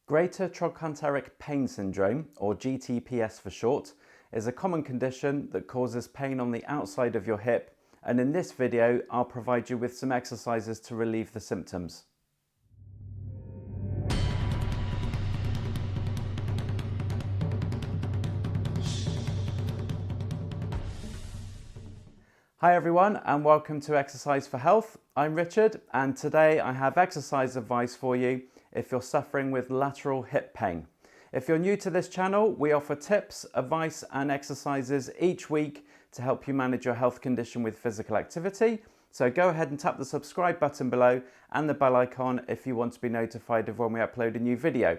Greater Trochanteric Pain Syndrome, or GTPS for short, is a common condition that causes pain on the outside of your hip, and in this video I'll provide you with some exercises to relieve the symptoms. Hi everyone and welcome to Exercise for Health. I'm Richard and today I have exercise advice for you if you're suffering with lateral hip pain. If you're new to this channel, we offer tips, advice and exercises each week to help you manage your health condition with physical activity. So go ahead and tap the subscribe button below and the bell icon if you want to be notified of when we upload a new video.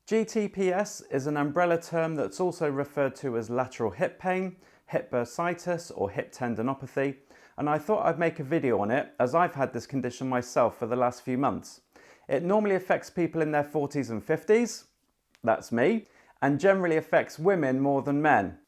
GTPS is an umbrella term that's also referred to as lateral hip pain, hip bursitis or hip tendinopathy, and I thought I'd make a video on it as I've had this condition myself for the last few months. It normally affects people in their 40s and 50s, that's me, and generally affects women more than men.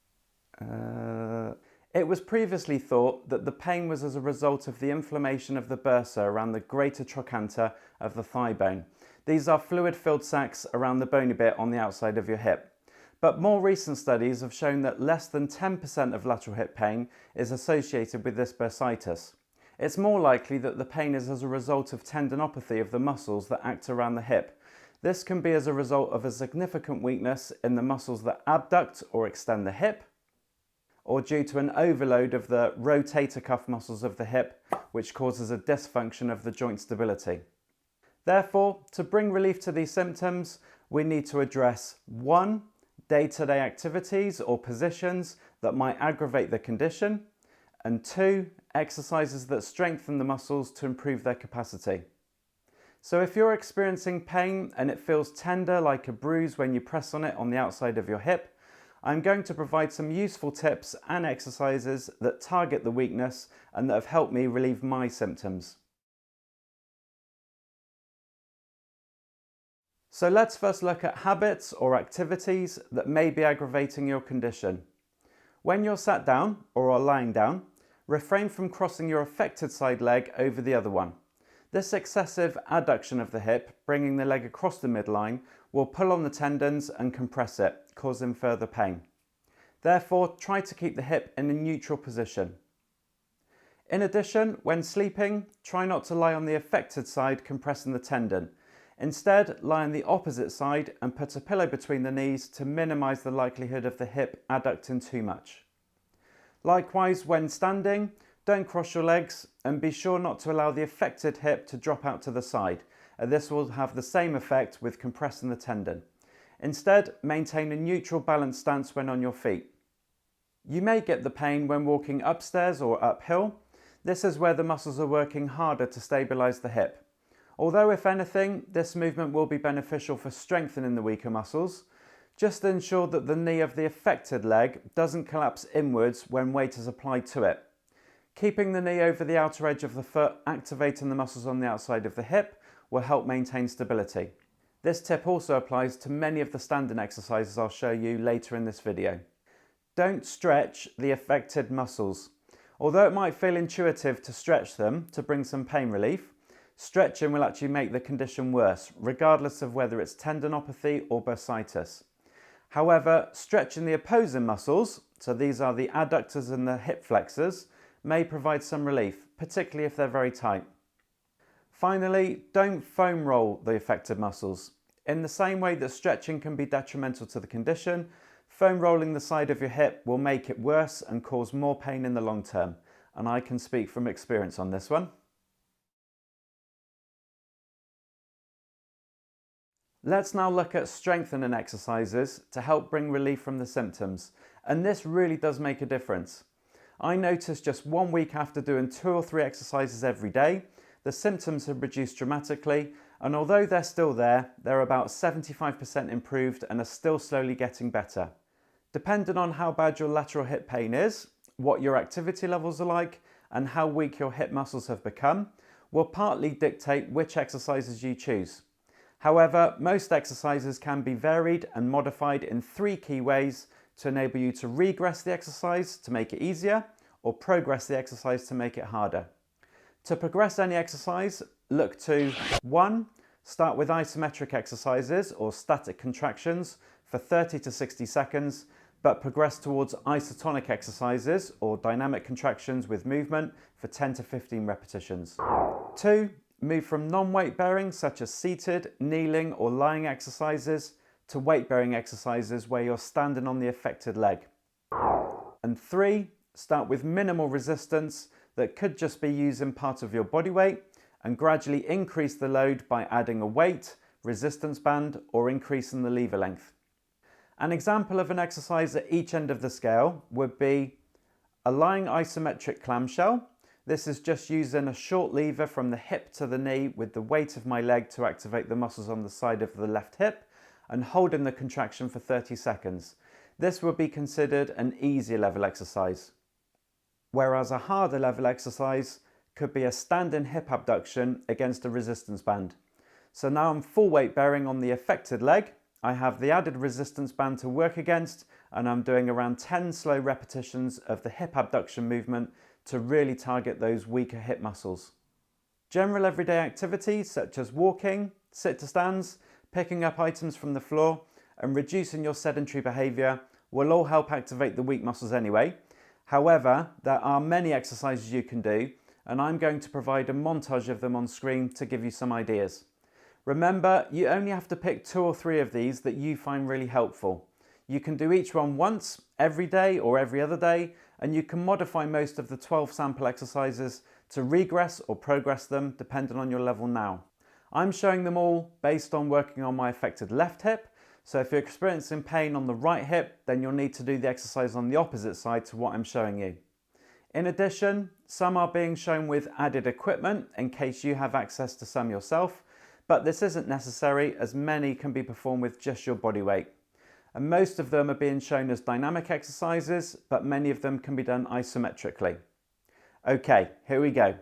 It was previously thought that the pain was as a result of the inflammation of the bursa around the greater trochanter of the thigh bone. These are fluid-filled sacs around the bony bit on the outside of your hip. But more recent studies have shown that less than 10% of lateral hip pain is associated with this bursitis. It's more likely that the pain is as a result of tendinopathy of the muscles that act around the hip. This can be as a result of a significant weakness in the muscles that abduct or extend the hip, or due to an overload of the rotator cuff muscles of the hip, which causes a dysfunction of the joint stability. Therefore, to bring relief to these symptoms, we need to address 1. Day-to-day activities or positions that might aggravate the condition, and 2. Exercises that strengthen the muscles to improve their capacity. So if you're experiencing pain and it feels tender like a bruise when you press on it on the outside of your hip, I'm going to provide some useful tips and exercises that target the weakness and that have helped me relieve my symptoms. So let's first look at habits or activities that may be aggravating your condition. When you're sat down or are lying down, refrain from crossing your affected side leg over the other one. This excessive adduction of the hip, bringing the leg across the midline, will pull on the tendons and compress it, causing further pain. Therefore, try to keep the hip in a neutral position. In addition, when sleeping, try not to lie on the affected side compressing the tendon. Instead, lie on the opposite side and put a pillow between the knees to minimise the likelihood of the hip adducting too much. Likewise, when standing, don't cross your legs and be sure not to allow the affected hip to drop out to the side. This will have the same effect with compressing the tendon. Instead, maintain a neutral balanced stance when on your feet. You may get the pain when walking upstairs or uphill. This is where the muscles are working harder to stabilise the hip. Although if anything, this movement will be beneficial for strengthening the weaker muscles, just ensure that the knee of the affected leg doesn't collapse inwards when weight is applied to it. Keeping the knee over the outer edge of the foot, activating the muscles on the outside of the hip, will help maintain stability. This tip also applies to many of the standing exercises I'll show you later in this video. Don't stretch the affected muscles. Although it might feel intuitive to stretch them to bring some pain relief, stretching will actually make the condition worse, regardless of whether it's tendinopathy or bursitis. However, stretching the opposing muscles, so these are the adductors and the hip flexors, may provide some relief, particularly if they're very tight. Finally, don't foam roll the affected muscles. In the same way that stretching can be detrimental to the condition, foam rolling the side of your hip will make it worse and cause more pain in the long term, and I can speak from experience on this one. Let's now look at strengthening exercises to help bring relief from the symptoms, and this really does make a difference. I noticed just 1 week after doing 2 or 3 exercises every day, the symptoms have reduced dramatically, and although they're still there, they're about 75% improved and are still slowly getting better. Depending on how bad your lateral hip pain is, what your activity levels are like, and how weak your hip muscles have become, will partly dictate which exercises you choose. However, most exercises can be varied and modified in 3 key ways to enable you to regress the exercise to make it easier or progress the exercise to make it harder. To progress any exercise, look to 1. Start with isometric exercises or static contractions for 30 to 60 seconds, but progress towards isotonic exercises or dynamic contractions with movement for 10 to 15 repetitions. 2. Move from non-weight bearing such as seated, kneeling or lying exercises to weight bearing exercises where you're standing on the affected leg. And 3. Start with minimal resistance that could just be using part of your body weight and gradually increase the load by adding a weight, resistance band or increasing the lever length. An example of an exercise at each end of the scale would be a lying isometric clamshell. This is just using a short lever from the hip to the knee with the weight of my leg to activate the muscles on the side of the left hip and holding the contraction for 30 seconds. This would be considered an easier level exercise. Whereas a harder level exercise could be a standing hip abduction against a resistance band. So now I'm full weight bearing on the affected leg. I have the added resistance band to work against and I'm doing around 10 slow repetitions of the hip abduction movement to really target those weaker hip muscles. General everyday activities such as walking, sit to stands, picking up items from the floor and reducing your sedentary behaviour will all help activate the weak muscles anyway. However, there are many exercises you can do and I'm going to provide a montage of them on screen to give you some ideas. Remember, you only have to pick 2 or 3 of these that you find really helpful. You can do each one once, every day or every other day, and you can modify most of the 12 sample exercises to regress or progress them depending on your level now. I'm showing them all based on working on my affected left hip, so if you're experiencing pain on the right hip, then you'll need to do the exercise on the opposite side to what I'm showing you. In addition, some are being shown with added equipment in case you have access to some yourself, but this isn't necessary as many can be performed with just your body weight. And most of them are being shown as dynamic exercises, but many of them can be done isometrically. Okay, here we go.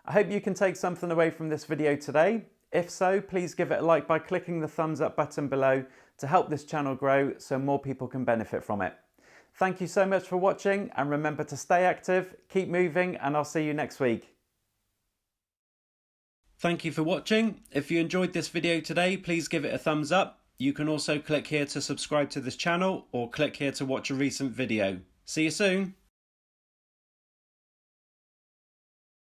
I hope you can take something away from this video today. If so, please give it a like by clicking the thumbs up button below to help this channel grow so more people can benefit from it. Thank you so much for watching, and remember to stay active, keep moving, and I'll see you next week. Thank you for watching. If you enjoyed this video today, please give it a thumbs up. You can also click here to subscribe to this channel or click here to watch a recent video. See you soon.